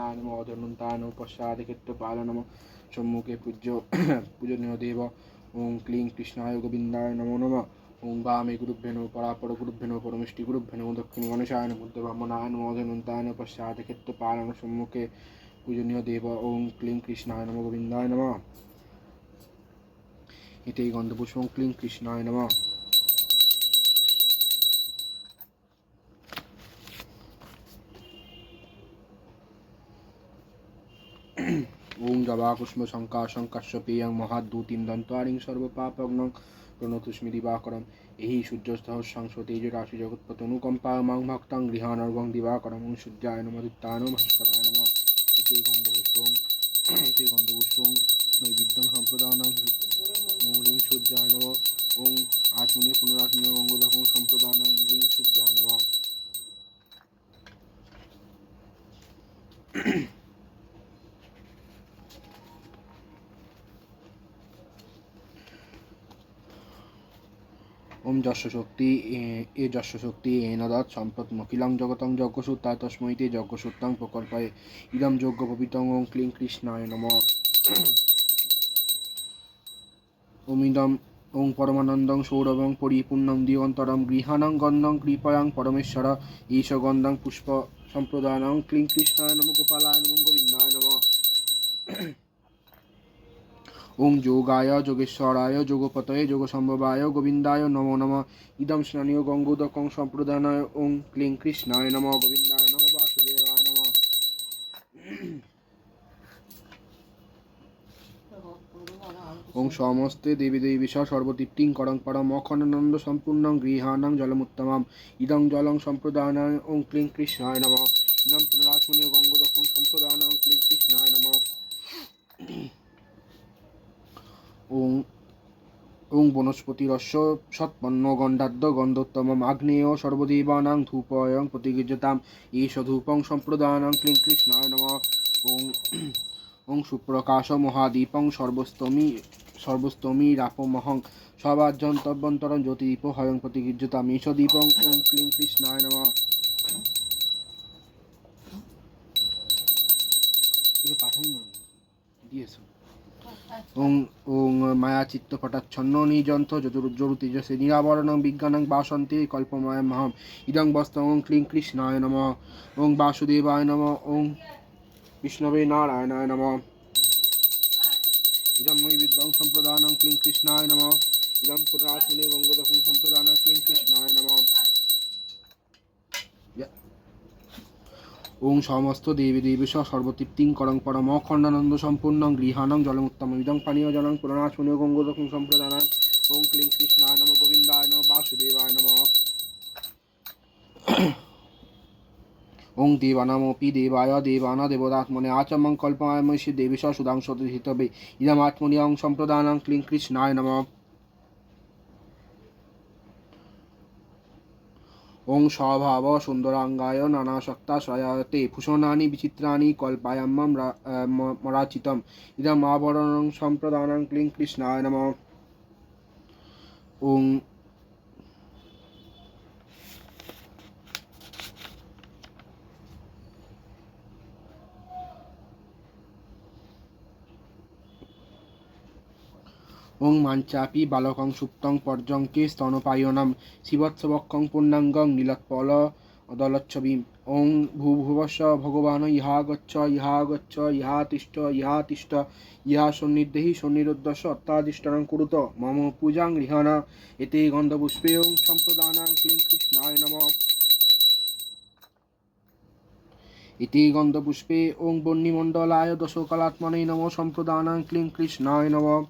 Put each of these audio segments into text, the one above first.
নারায়ণ নম অধনুন্তায় নম পশ্চাদে ক্ষেত্রপালায় নম সম্মুখে পূজনীয় দেব। ওং ক্লিং কৃষ্ণায় গোবিন্দায় নমো নমঃ। ওং বামে গুরুভ্যো নমঃ পরাপর গুরুভ্যো নমঃ পরমেষ্টি গুরুভ্যো নমঃ দক্ষিণে গণেশায় নমঃ বুদ্ধ ব্রাহ্মণায় নমঃ অধনুন্তায় নম পশ্চাদে ক্ষেত্রপালায় নম সম্মুখে পূজনীয় দেব। ওং ক্লিং কৃষ্ণায় নমঃ গোবিন্দায় নমঃ। এতেই গন্ধপুষ্পং ক্লিং কৃষ্ণায় নমঃ। ওং জবাকুষ্ম শঙ্কাশং কাশ্যপেয়ং মহাদ্যুতিম দন্তারিং সর্বপাপগ্নং প্রণতস্মি দিবাকরম। এই সূর্যসহস্রাংশ তেজরাশি জগৎপতনুকম্পা মাং ভক্তাং গৃহাণর্গং দিবাকরম। ওং সূর্যায় নমঃ আদিত্যায় নমঃ ভাস্করায় নমঃ। এতে গন্ধপুষ্পং নৈবেদ্যং সম্প্রদানাং রিং সূর্যায় নমঃ। ওং আচমনীয় পুনরাচমনীয় গঙ্গোদকং সম্প্রদানাং রিং সূর্যায় নমঃ। ওম যস্য শক্তি যস্য শক্তি এনদাৎ সম্পদ মখিলাং জগতং যজ্ঞসূত্রায় তস্मै তে যজ্ঞসূত্রাং প্রকল্পায় ইদং যজ্ঞপবিতং। ওং ক্লিং কৃষ্ণায় নমঃ। ওং পরমানন্দং সৌরভং পরিপূর্ণং দিগন্তরং গৃহাণং গন্ধং কৃপয়াং পরমেশ্বর ঈশ গন্ধং পুষ্প সম্প্রদানং ক্লিং কৃষ্ণায় নমঃ গোপালায় নমঃ গোবিন্দায় নমঃ। ওং যোগায় যোগেশ্বরায় যোগপতয়ে যোগসম্ভবায় গোবিন্দায় নমো নমঃ। ইদং স্নানীয় গঙ্গোদকং সম্প্রদানায়। ওং ক্লিং কৃষ্ণায় নমঃ গোবিন্দায় নমঃ বাসুদেবায় নমঃ। ওং সমস্তে দেবী দেবীশ সর্বতৃপ্তিং করং পরম অখণ্ডানন্দ সম্পূর্ণং গৃহাণং জলমুত্তমম ইদং জলং সম্প্রদানায়। ওং ক্লিং কৃষ্ণায় নমঃ। ইদং পুনরাচমনীয় গঙ্গোদকং সম্প্রদানায়। ওং ক্লিং কৃষ্ণায় নমঃ। ওং বনস্পতিরস্য সৎপন্ন গন্ধাঢ্য গন্ধোত্তমম আগ্নেয় সর্বদেবানাং ধূপয়ং প্রতিগৃহ্যতাম ঈশ ধূপং সম্প্রদানাং ক্লিং কৃষ্ণায় নমঃ। ওং সুপ্রকাশ মহাদীপং সর্বস্তমি রাপমহং সবাজ্যন্তর্বন্তরং জ্যোতিদীপ হয়ং প্রতিগৃহ্যতাম ঈশ দীপং। ওং ক্লিং কৃষ্ণায় নমঃ। ওং মায়াচিত্তপটাচ্ছন্ন নিযন্ত্র যজুর্জরুতেজসে নিরাবরণং বিজ্ঞানং বাসন্তে কল্পময়মহম ইদং বস্ত্রং। ওং ক্লিং কৃষ্ণায় নমঃ। ওং বাসুদেবায় নমঃ। ওং বিষ্ণবে নারায়ণায় নমঃ। ইদং নৈবেদ্যং সম্প্রদানং ক্লিং কৃষ্ণায় নমঃ। ইদং পুনরাচমনীয় গঙ্গোদকং সম্প্রদানং ক্লিং কৃষ্ণায় নমঃ। ওং সমস্ত দেবী দেবীশ সর্বতৃপ্তিং করং পরম অখণ্ডানন্দ সম্পূর্ণং গৃহাণং জলমুত্তমম ইদং পানীয় জলং পুনরাচমনীয় গঙ্গোদকং সম্প্রদানাং। ওং ক্লিং কৃষ্ণায় নমঃ গোবিন্দায় নমঃ বাসুদেবায় নমঃ। ওং দেবানামপি দেবায় দেবানা দেবতাত্মনে আচমং কল্পয়ামসি দেবীশ সুধাংশোহিতবে ইদম আত্মনীয়ং সম্প্রদানাং ক্লিং কৃষ্ণায় নমঃ। ওং স্বভাব সুন্দরাঙ্গায় নানাশক্তাশ্রয়ায়তে ভূষণানি বিচিত্রাণি কল্পায়াম্মম মরাচিতম ইদম আভরণং সম্প্রদানাং ক্লিং কৃষ্ণায় নমঃ। ওং ওং মাঞ্চাপি বালকং সুপ্তং পর্যঙ্কে স্তনপায়নম শিবৎসবক্ষং পূর্ণাঙ্গং নীলোৎপল দলচ্ছবিম। ওং ভূভুবস্য ভগবান ইহা গচ্ছ ইহা গচ্ছ ইহা তিষ্ঠ ইহা তিষ্ঠ ইহা সন্নিধেহি সন্নিরুদ্ধস্য অত্যাদিষ্টং কুরুত মম পূজাং গৃহাণ। এতে গন্ধপুষ্পে ওং সম্প্রদানাং ক্লিং কৃষ্ণায় নমঃ। ইতি গন্ধপুষ্পে ওং বহ্নিমণ্ডলায় দশকলাত্মনে নমঃ সম্প্রদানাং ক্লিং কৃষ্ণায় নমঃ।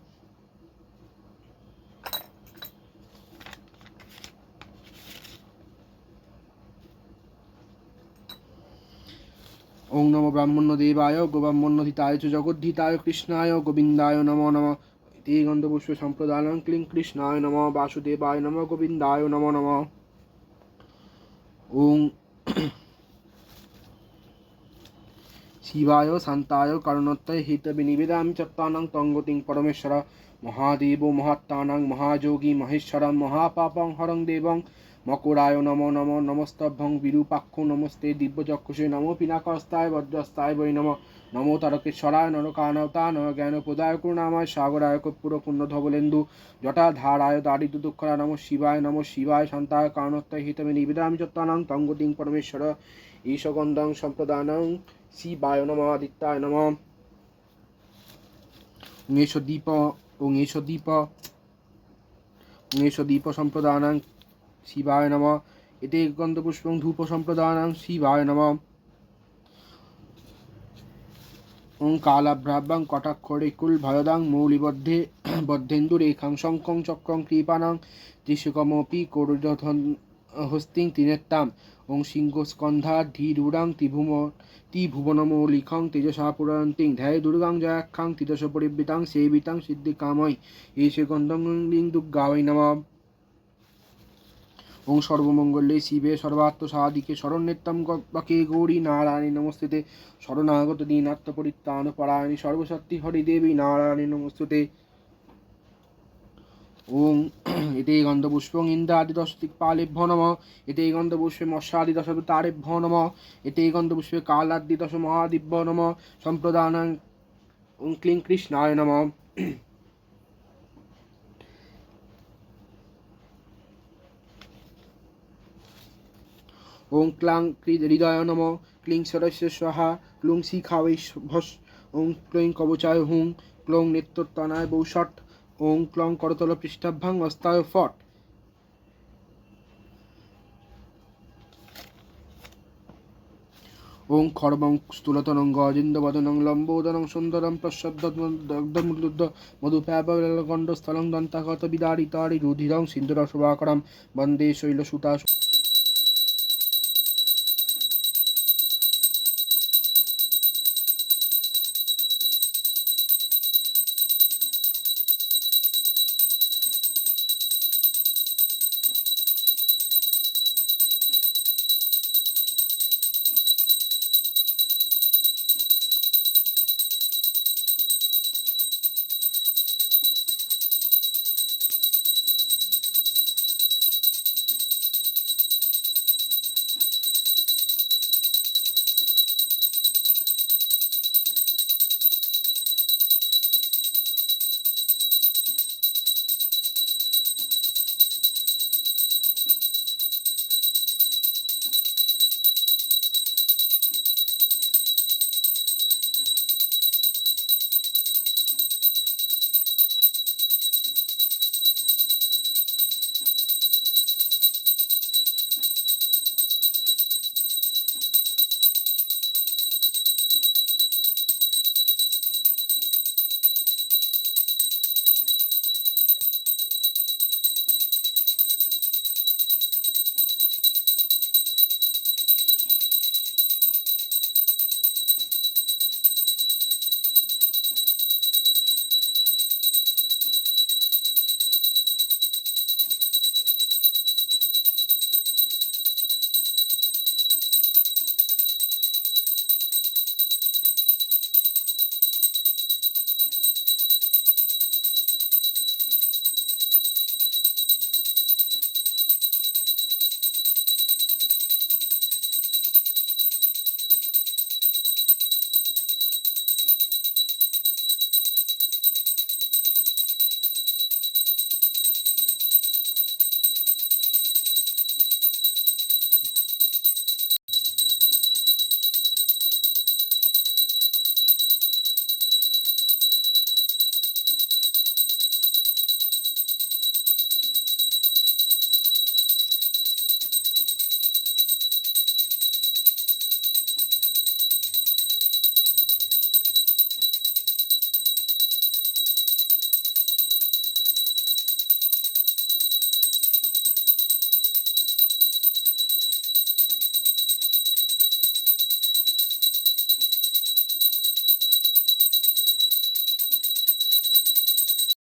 ওং নমো ব্রাহ্মণ্যদেবায় গোব্রাহ্মণ্যধিতায় চ জগদ্ধিতায় কৃষ্ণায় গোবিন্দায় নমো নমঃ। ইতি গন্ধপুষ্পে সম্প্রদানাং ক্লিং কৃষ্ণায় নমঃ বাসুদেবায় নমঃ গোবিন্দায় নমো নমঃ। ওং শিবায় শান্তায় কারণত্বয় হিতবে নিবেদামি চত্বানাং তঙ্গতিং পরমেশ্বর মহাদেব মহাত্মানাং মহাযোগী মহেশ্বরম মহাপাপং হরং দেবং মকরায় নমো নমো নমস্তভ্যং বিরূপাক্ষ নমস্তে দিব্যচক্ষুষে নমো পিনাকস্তায় বজ্রস্তায় বৈ নমো নমো তারকেশ্বরায় নরকানতা নম জ্ঞান প্রদায় করুণাময় সাগরায় কর্পূর কুণ্ড ধবলেন্দু জটাধারায় দারিদ্র দুঃখরা নমঃ শিবায় শান্তায় কারণত্বয় হিতমে নিবেদামি চত্তানাং তঙ্গতিং পরমেশ্বর ঈশগন্ধং সম্প্রদানং শিবায় নমঃ আদিত্যায় নমঃ উঙেশ দীপ সম্প্রদানাং শিবায় নমঃ এতে গন্ধপুষ্পং ধূপ সম্প্রদানাং শিবায় নমঃ ওং কালাভ্রাব্যাং কটাক্ষরেকুল ভয়দাং মৌলিবদ্ধে বদ্ধেন্দুরেখাং শঙ্খং চক্রং কৃপানাং ত্রিশুকমপি কোরুধন হস্তিং ত্রিনেত্তাম ওং সিংহস্কন্ধা ধীরুরাং ত্রিভুবনমৌলিখং তেজসা পুরন্তিং ধ্যায় দুর্গাং জয়াখ্যাং তিদশ পরিবৃতাং সেবিতাং সিদ্ধিকাময় এসে গন্ধং লিং দুর্গাবৈ নমঃ ওং সর্বমঙ্গলে শিবে সর্বাত্ম সাধিকে শরণ্যেত্তম গকে গৌরী নারায়ণী নমস্তুতে শরণাগত দীনাত্ম পরিত্রাণ পরায়ণী সর্বশক্তি হরিদেবী নারায়ণী নমস্তুতে ওং এতে গন্ধপুষ্পং ইন্দ্রাদি দশদিক্পালেভ্য নমঃ এতে গন্ধপুষ্পে মৎস্যাদি দশাবতারেভ্য নমঃ এতে গন্ধপুষ্পে কালাদ্দি দশ মহাদিভ্য নমঃ সম্প্রদানাং ওং ক্লিং কৃষ্ণায় নমঃ ওং ক্লাং হৃদয় নমঃ ক্লিং সরস্য স্বাহা ক্লুং শিখাবৈ ভস ওং ক্লীং কবচায় হুং ক্লং নেত্রোত্তনায় বৌষট ওং ক্লং করতল পৃষ্ঠাভ্যাং অস্তায় ফট ওং খর্বং স্থূলতনং গজেন্দ্রবদনং লম্বোদরং সুন্দরং প্রসদ্দগ্ধমুদ্দ মধুপ্যাবলগণ্ডস্থলং দন্তাগত বিদারিতারি রুধিরং সিন্ধুর শোভাকরম বন্দে শৈলসুতা